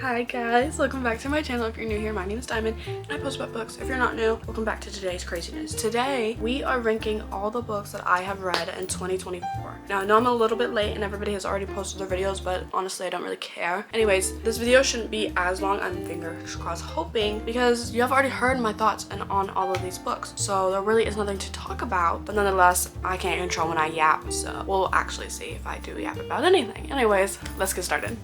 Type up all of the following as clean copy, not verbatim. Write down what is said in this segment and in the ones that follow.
Hi guys, welcome back to my channel. If you're new here, my name is Diamond and I post about books. If you're not new, welcome back to today's craziness. Today we are ranking all the books that I have read in 2024. Now I know I'm a little bit late and everybody has already posted their videos, but honestly I don't really care. Anyways, this video shouldn't be as long. I'm fingers crossed hoping, because you have already heard my thoughts on all of these books, so there really is nothing to talk about. But nonetheless, I can't control when I yap, so we'll actually see if I do yap about anything. Anyways, let's get started.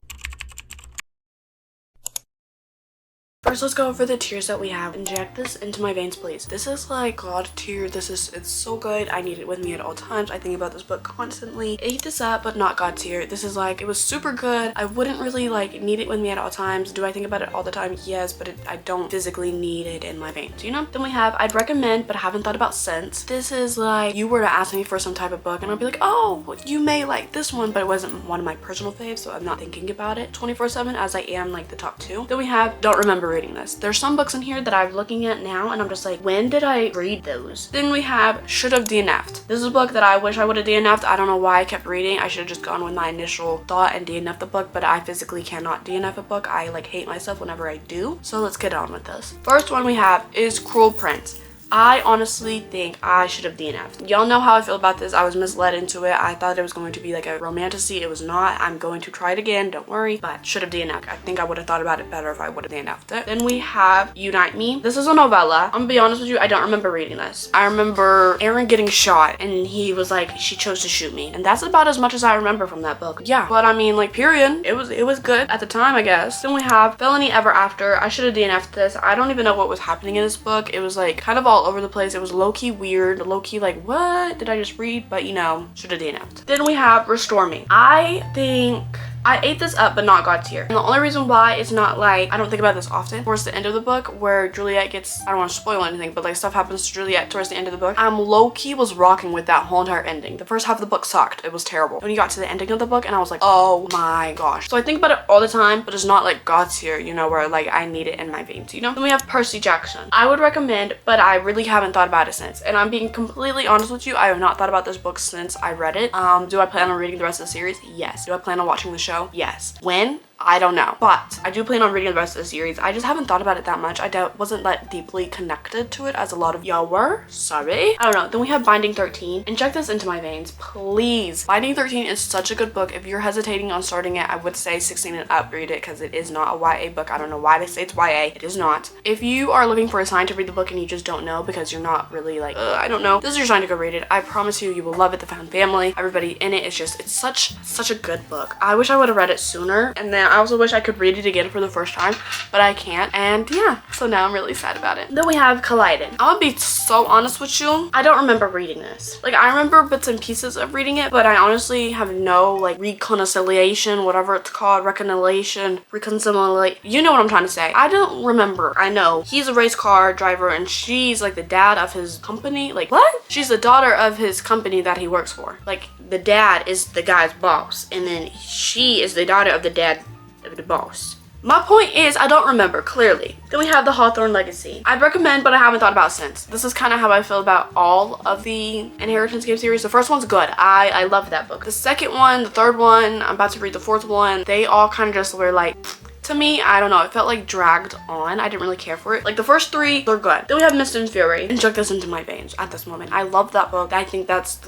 First, let's go over the tiers that we have. Inject this into my veins, please. This is like God tier. It's so good. I need it with me at all times. I think about this book constantly. Ate this up, but not God tier. This is like, it was super good. I wouldn't really like need it with me at all times. Do I think about it all the time? Yes, but I don't physically need it in my veins, you know? Then we have I'd recommend, but haven't thought about since. This is like, you were to ask me for some type of book and I'd be like, oh, you may like this one, but it wasn't one of my personal faves, so I'm not thinking about it 24/7 as I am like the top two. Then we have don't remember reading this. There's some books in here that I'm looking at now and I'm just like, when did I read those? Then we have should have DNF'd. This is a book that I wish I would have DNF'd. I don't know why I kept reading. I should have just gone with my initial thought and DNF'd the book, but I physically cannot DNF a book. I like hate myself whenever I do. So let's get on with this. First one we have is Cruel Prince. I honestly think I should have DNF'd. Y'all know how I feel about this. I was misled into it. I thought it was going to be like a romantasy. It was not. I'm going to try it again. Don't worry. But should have DNF'd. I think I would have thought about it better if I would have DNF'd it. Then we have Unite Me. This is a novella. I'm gonna be honest with you. I don't remember reading this. I remember Aaron getting shot and he was like, she chose to shoot me. And that's about as much as I remember from that book. Yeah. But I mean, like, period. It was good at the time, I guess. Then we have Felony Ever After. I should have DNF'd this. I don't even know what was happening in this book. It was like kind of all over the place. It was low-key weird, low-key like, what did I just read? But you know, should have DNF'd. Then we have Restore Me. I think I ate this up, but not God tier. And the only reason why it's not like, I don't think about this often, towards the end of the book where Juliet gets, I don't want to spoil anything, but like stuff happens to Juliet towards the end of the book. Low-key was rocking with that whole entire ending. The first half of the book sucked. It was terrible. When you got to the ending of the book and I was like, oh my gosh. So I think about it all the time, but it's not like God tier, you know, where like I need it in my veins, you know? Then we have Percy Jackson. I would recommend, but I really haven't thought about it since. And I'm being completely honest with you, I have not thought about this book since I read it. Do I plan on reading the rest of the series? Yes. Do I plan on watching the show? Yes. When? I don't know, but I do plan on reading the rest of the series. I just haven't thought about it that much. I wasn't that deeply connected to it as a lot of y'all were. Sorry. I don't know. Then we have Binding 13. Inject this into my veins, please. Binding 13 is such a good book. If you're hesitating on starting it, I would say 16 and up read it, because it is not a YA book. I don't know why they say it's YA. It is not. If you are looking for a sign to read the book and you just don't know because you're not really like, I don't know, this is your sign to go read it. I promise you, you will love it. The found family, everybody in it, it's such a good book. I wish I would have read it sooner, and then I also wish I could read it again for the first time, but I can't. And yeah, so now I'm really sad about it. Then we have Collided. I'll be so honest with you, I don't remember reading this. Like, I remember bits and pieces of reading it, but I honestly have no like reconciliation, whatever it's called, reconciliation, you know what I'm trying to say. I don't remember. I know he's a race car driver and she's like the dad of his company. Like, what? She's the daughter of his company that he works for. Like, the dad is the guy's boss and then she is the daughter of the dad of the boss. My point is, I don't remember clearly. Then we have the Hawthorne Legacy. I'd recommend, but I haven't thought about since. This is kind of how I feel about all of the Inheritance Game series. The first one's good. I love that book. The second one, the third one, I'm about to read the fourth one. They all kind of just were like, to me, I don't know, it felt like dragged on. I didn't really care for it. Like, the first three, they're good. Then we have Mist and Fury. Inject this into my veins at this moment. I love that book. I think that's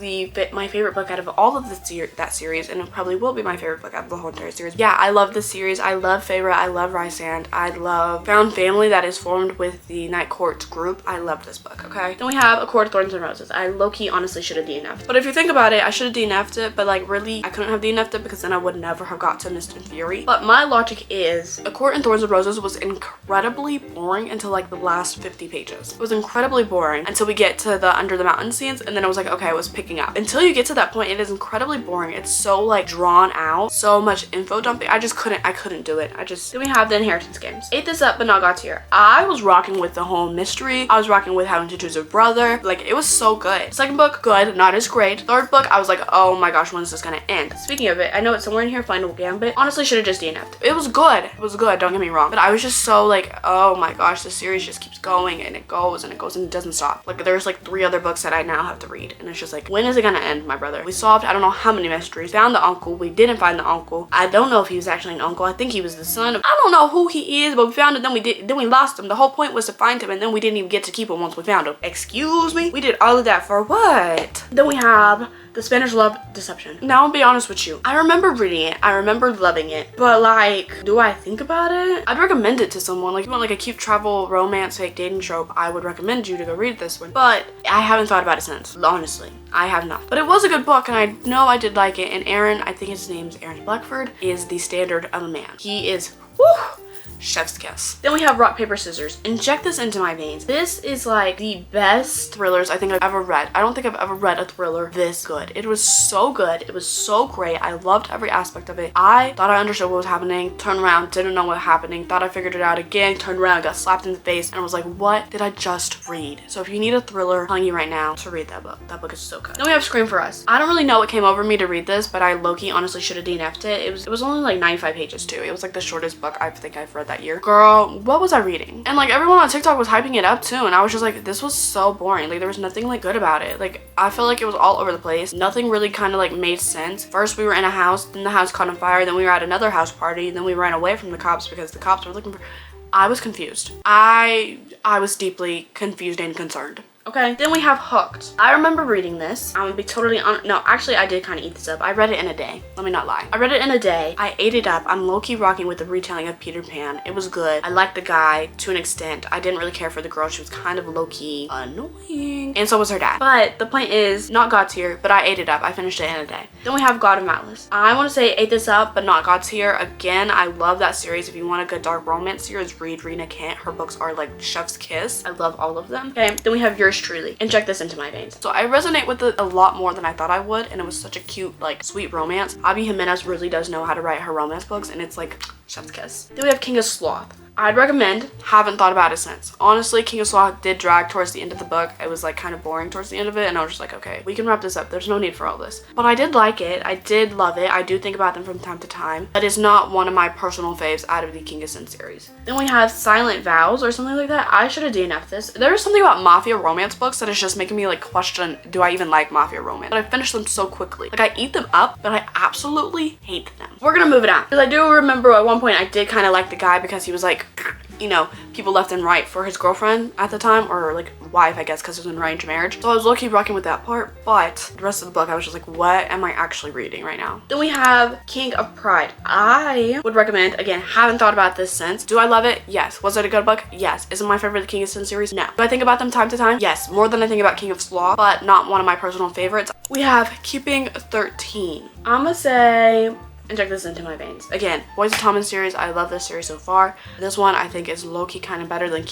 my favorite book out of all of that series, and it probably will be my favorite book out of the whole entire series. Yeah, I love this series. I love Feyre. I love Rysand. I love Found Family that is formed with the Night Court group. I love this book, okay? Then we have A Court of Thorns and Roses. I low-key honestly should have DNF'd. But if you think about it, I should have DNF'd it, but like really, I couldn't have DNF'd it because then I would never have got to Mist and Fury. But my logic is, A Court of Thorns and Roses was incredibly boring until like the last 50 pages. It was incredibly boring until we get to the Under the Mountain scenes, and then it was like, okay, it was picking up. Until you get to that point, it is incredibly boring. It's so like drawn out, so much info dumping. I couldn't do it. Then we have the Inheritance Games. Ate this up, but not God tier. I was rocking with the whole mystery. I was rocking with having to choose a brother. Like, it was so good. Second book, good, not as great. Third book, I was like, oh my gosh, when is this gonna end? Speaking of it, I know it's somewhere in here, Final Gambit. Honestly, should have just DNF'd. It was good. It was good, don't get me wrong. But I was just so like, oh my gosh, the series just keeps going and it goes and it goes and it doesn't stop. Like there's like 3 other books that I now have to read. And it's just like, when is it gonna end, my brother? We solved I don't know how many mysteries. Found the uncle. We didn't find the uncle. I don't know if he was actually an uncle. I think he was the son of, I don't know who he is, but we found it, then we lost him. The whole point was to find him and then we didn't even get to keep him once we found him. Excuse me? We did all of that for what? Then we have The Spanish Love Deception. Now I'll be honest with you. I remember reading it. I remember loving it. But like, do I think about it? I'd recommend it to someone. Like if you want like a cute travel romance fake dating trope, I would recommend you to go read this one. But I haven't thought about it since. Honestly, I have not. But it was a good book and I know I did like it. And Aaron, I think his name's Aaron Blackford, is the standard of a man. He is, whew, chef's kiss. Then we have Rock, Paper, Scissors. Inject This Into My Veins. This is like the best thrillers I think I've ever read. I don't think I've ever read a thriller this good. It was so good. It was so great. I loved every aspect of it. I thought I understood what was happening, turned around, didn't know what was happening, thought I figured it out again, turned around, got slapped in the face, and I was like, what did I just read? So if you need a thriller, I'm telling you right now to read that book. That book is so good. Then we have Scream for Us. I don't really know what came over me to read this, but I low-key honestly should have DNF'd it. It was only like 95 pages too. It was like the shortest book I think I've read that year. Girl, what was I reading? And like everyone on TikTok was hyping it up too, and I was just like, this was so boring. Like there was nothing like good about it. Like I feel like it was all over the place. Nothing really kind of like made sense. First we were in a house, then the house caught on fire, then we were at another house party, then we ran away from the cops because the cops were looking for. I was confused. I was deeply confused and concerned. Okay, then we have Hooked. I remember reading this. I'm gonna be totally honest. No, actually, I did kind of eat this up. I read it in a day. Let me not lie. I read it in a day. I ate it up. I'm low-key rocking with the retelling of Peter Pan. It was good. I liked the guy to an extent. I didn't really care for the girl. She was kind of low-key annoying. And so was her dad. But the point is, not God tier, but I ate it up. I finished it in a day. Then we have God of Malice. I want to say ate this up, but not God tier. Again, I love that series. If you want a good dark romance series, read Rena Kent. Her books are like chef's kiss. I love all of them. Okay, then we have Yours Truly. Inject This Into My Veins. So I resonate with it a lot more than I thought I would, and it was such a cute, like, sweet romance. Abby Jimenez really does know how to write her romance books, and it's like chef's kiss. Then we have King of Sloth. I'd recommend. Haven't thought about it since. Honestly, King of Sloth did drag towards the end of the book. It was like kind of boring towards the end of it, and I was just like, okay, we can wrap this up. There's no need for all this. But I did like it. I did love it. I do think about them from time to time, but it's not one of my personal faves out of the King of Sin series. Then we have Silent Vows or something like that. I should have DNF'd this. There's something about mafia romance books that is just making me like question, do I even like mafia romance? But I finished them so quickly. Like I eat them up, but I absolutely hate them. We're gonna move it on. Because I do remember at one point I did kind of like the guy because he was like, you know, people left and right for his girlfriend at the time, or like wife, I guess, because it was an arranged marriage. So I was low-key rocking with that part, but the rest of the book I was just like, what am I actually reading right now? Then we have King of Pride. I would recommend, again, haven't thought about this since. Do I love it? Yes. Was it a good book? Yes. Is it my favorite King of Sin series? No. Do I think about them time to time? Yes. More than I think about King of Sloth, but not one of my personal favorites. We have Keeping 13. I'm gonna say Inject This Into My Veins. Again, Boys of Tommen series. I love this series so far. This one I think is low-key kind of better than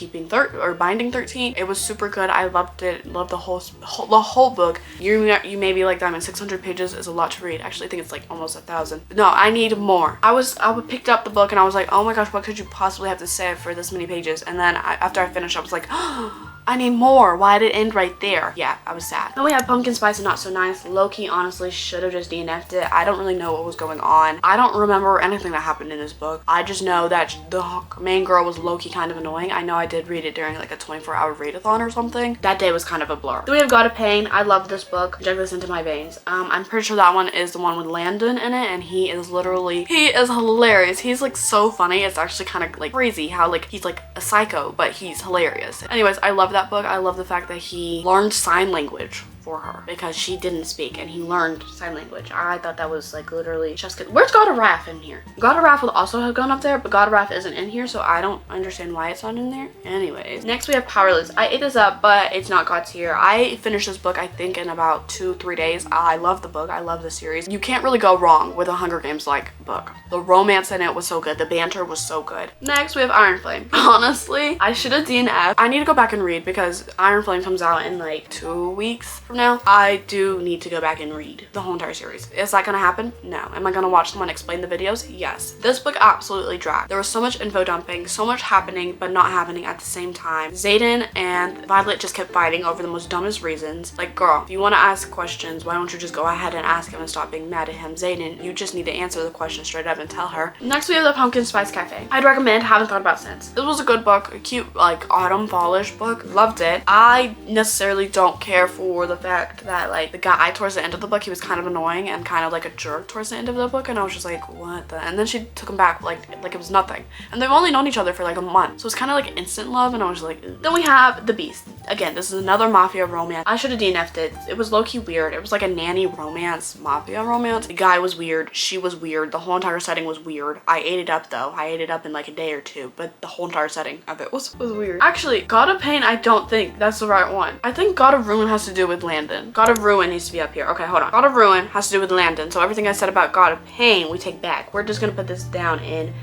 Binding 13. It was super good. I loved it. Loved the whole book. You may be like, Diamond, 600 pages is a lot to read. Actually, I think it's like almost 1,000. No, I need more. I picked up the book and I was like, oh my gosh, what could you possibly have to say for this many pages? And then after I finished, I was like, oh, I need more. Why did it end right there? Yeah, I was sad. Then we have Pumpkin Spice and Not So Nice. Low-key, honestly, should have just DNF'd it. I don't really know what was going on. I don't remember anything that happened in this book. I just know that the main girl was low-key kind of annoying. I know I did read it during like a 24-hour read-a-thon or something. That day was kind of a blur. Then we have God of Pain. I love this book. Inject This Into My Veins. I'm pretty sure that one is the one with Landon in it, and he is hilarious. He's like so funny. It's actually kind of like crazy how like he's like a psycho, but he's hilarious. Anyways, I love that book. I love the fact that he learned sign language for her because she didn't speak, and he learned sign language. I thought that was like literally just good. Where's God of Wrath in here? God of Wrath would also have gone up there, but God of Wrath isn't in here, so I don't understand why it's not in there. Anyways, next we have Powerless. I ate this up, but it's not God tier. I finished this book I think in about 2-3 days. I love the book. I love the series. You can't really go wrong with a Hunger Games like book. The romance in it was so good. The banter was so good. Next we have Iron Flame. Honestly, I should have DNF'd. I need to go back and read because Iron Flame comes out in like 2 weeks from now, I do need to go back and read the whole entire series. Is that gonna happen? No. Am I gonna watch someone explain the videos? Yes. This book absolutely dragged. There was so much info dumping, so much happening but not happening at the same time. Xaden and Violet just kept fighting over the most dumbest reasons. Like, girl, if you want to ask questions, why don't you just go ahead and ask him and stop being mad at him? Xaden, you just need to answer the question straight up and tell her. Next we have the Pumpkin Spice Cafe. I'd recommend, haven't thought about since. This was a good book, a cute like autumn fallish book. Loved it. I necessarily don't care for the fact that like the guy towards the end of the book, he was kind of annoying and kind of like a jerk towards the end of the book, and I was just like, what the? And then she took him back like it was nothing. And they've only known each other for like a month, so it's kind of like instant love, and I was like, ugh. Then we have The Beast. Again, this is another mafia romance. I should have DNF'd it. It was low-key weird. It was like a nanny romance, mafia romance. The guy was weird. She was weird. The whole entire setting was weird. I ate it up though. I ate it up in like a day or two, but the whole entire setting of it was weird. Actually, God of Pain, I don't think that's the right one. I think God of Ruin has to do with Landon. God of Ruin needs to be up here. Okay, hold on. God of Ruin has to do with Landon. So everything I said about God of Pain, we take back. We're just gonna put this down in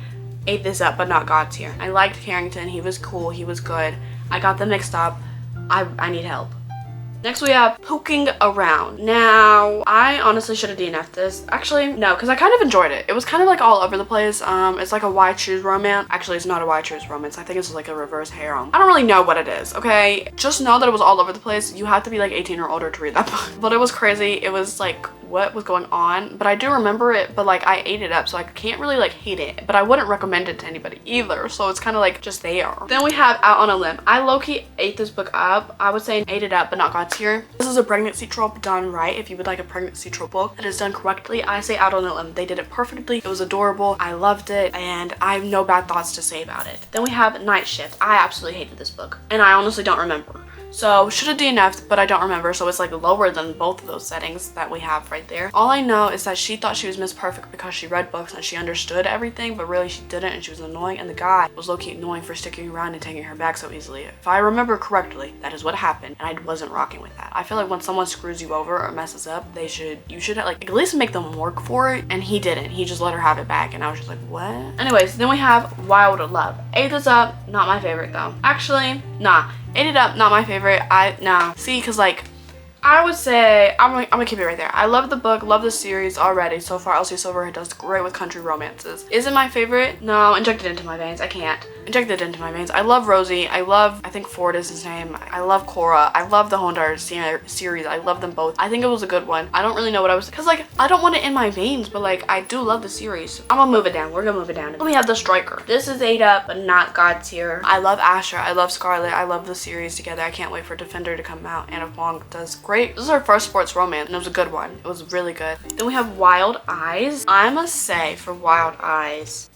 ate this up, but not God's here. I liked Carrington. He was cool. He was good. I got them mixed up. I need help. Next we have Poking Around. Now, I honestly should have DNF'd this. Actually, no, because I kind of enjoyed it. It was kind of like all over the place. It's like a why choose romance. Actually, it's not a why choose romance. I think it's like a reverse harem. I don't really know what it is, okay? Just know that it was all over the place. You have to be like 18 or older to read that book. But it was crazy. It was like, what was going on? But I do remember it, but like I ate it up, so I can't really like hate it. But I wouldn't recommend it to anybody either, so it's kind of like just there. Then we have Out on a Limb. I low-key ate this book up. I would say ate it up, but not God's here. This is a pregnancy trope done right. If you would like a pregnancy trope book that is done correctly, I say Out on a Limb. They did it perfectly. It was adorable. I loved it, and I have no bad thoughts to say about it. Then we have Night Shift. I absolutely hated this book, and I honestly don't remember. So should have DNF'd, but I don't remember, so it's like lower than both of those settings that we have right there. All I know is that she thought she was Miss Perfect because she read books and she understood everything, but really she didn't, and she was annoying, and the guy was low-key annoying for sticking around and taking her back so easily. If I remember correctly, that is what happened, and I wasn't rocking with that. I feel like when someone screws you over or messes up, you should like at least make them work for it, and he didn't. He just let her have it back, and I was just like, what? Anyways, then we have Wild Love. Ate this up, not my favorite though. Actually, nah. Ate it up, not my favorite. Nah. See, because like, I would say, I'm gonna keep it right there. I love the book, love the series already. So far, Elsie Silverhead does great with country romances. Is it my favorite? No, inject it into my veins. I can't. Inject it into my veins. I love Rosie. I think Ford is his name. I love Cora. I love the whole entire series. I love them both. I think it was a good one. I don't really know what I was, because like, I don't want it in my veins, but like, I do love the series. I'm gonna move it down. We're gonna move it down. Then we have The Striker. This is ate up, but not God's here. I love Asher. I love Scarlet. I love the series together. I can't wait for Defender to come out. Anna Wong does great. This is our first sports romance, and it was a good one. It was really good. Then we have Wild Eyes. I must say, for Wild Eyes,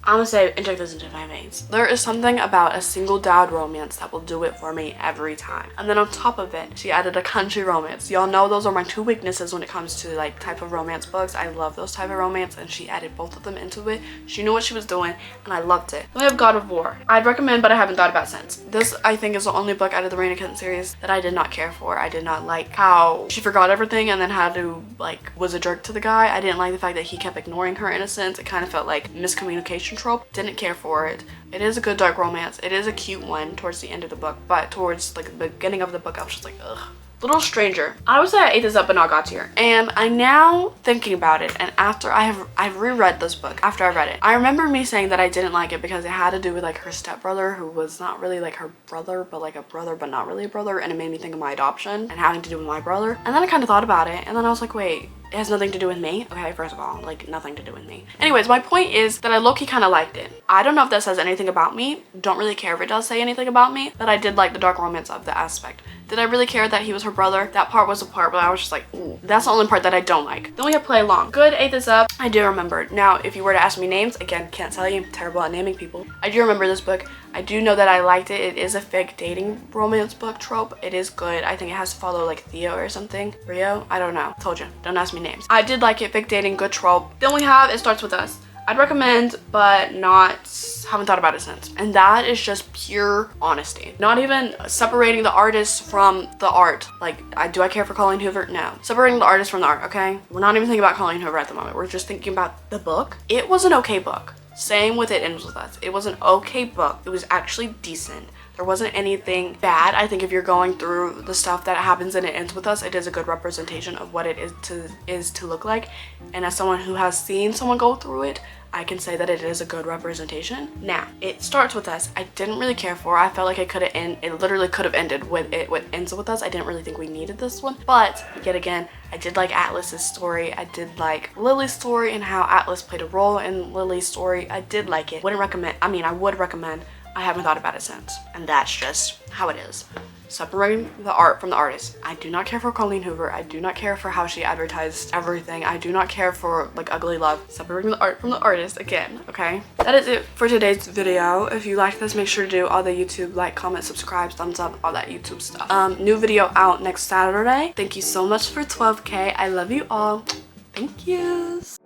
I'm gonna say inject this into my veins. There is something about a single dad romance that will do it for me every time. And then on top of it, she added a country romance. Y'all know those are my two weaknesses when it comes to like type of romance books. I love those type of romance, and she added both of them into it. She knew what she was doing, and I loved it. Then we have God of War. I'd recommend, but I haven't thought about since. This, I think, is the only book out of the Raina Kitten series that I did not care for. I did not like how she forgot everything and then had to like was a jerk to the guy. I didn't like the fact that he kept ignoring her in a sense. It kind of felt like miscommunication trope. Didn't care for it. It is a good dark romance. It is a cute one towards the end of the book, but towards like the beginning of the book, I was just like, ugh. Little Stranger. I would say I ate this up but not got to here. And I'm now thinking about it, and after I've reread this book after I read it. I remember me saying that I didn't like it because it had to do with like her stepbrother, who was not really like her brother, but like a brother but not really a brother, and it made me think of my adoption and having to do with my brother. And then I kind of thought about it, and then I was like, wait, it has nothing to do with me? Okay, first of all, like nothing to do with me. Anyways, my point is that I low-key kind of liked it. I don't know if that says anything about me. Don't really care if it does say anything about me, but I did like the dark romance of the aspect. Did I really care that he was her brother? That part was a part, but I was just like, ooh. That's the only part that I don't like. Then we have Play Along. Good, ate this up. I do remember. Now, if you were to ask me names, again, can't tell you. I'm terrible at naming people. I do remember this book. I do know that I liked it. It is a fake dating romance book trope. It is good. I think it has to follow like Theo or something. Rio? I don't know. Told you. Don't ask me names. I did like it. Fake dating, good trope. Then we have It Starts With Us. I'd recommend, but haven't thought about it since. And that is just pure honesty. Not even separating the artist from the art. Like, do I care for Colleen Hoover? No. Separating the artist from the art, okay? We're not even thinking about Colleen Hoover at the moment. We're just thinking about the book. It was an okay book. Same with It Ends With Us. It was an okay book. It was actually decent. There wasn't anything bad. I think if you're going through the stuff that happens in It Ends With Us, it is a good representation of what it is to look like. And as someone who has seen someone go through it, I can say that it is a good representation. Now, It Starts With Us, I didn't really care for. I felt like it literally could have ended with It Ends With Us. I didn't really think we needed this one. But yet again, I did like Atlas's story. I did like Lily's story and how Atlas played a role in Lily's story. I did like it. I would recommend. I haven't thought about it since. And that's just how it is. Separating the art from the artist. I do not care for Colleen Hoover. I do not care for how she advertised everything. I do not care for like Ugly Love. Separating the art from the artist again, okay? That is it for today's video. If you like this, make sure to do all the YouTube like, comment, subscribe, thumbs up, all that YouTube stuff. New video out next Saturday. Thank you so much for 12K. I love you all. Thank yous.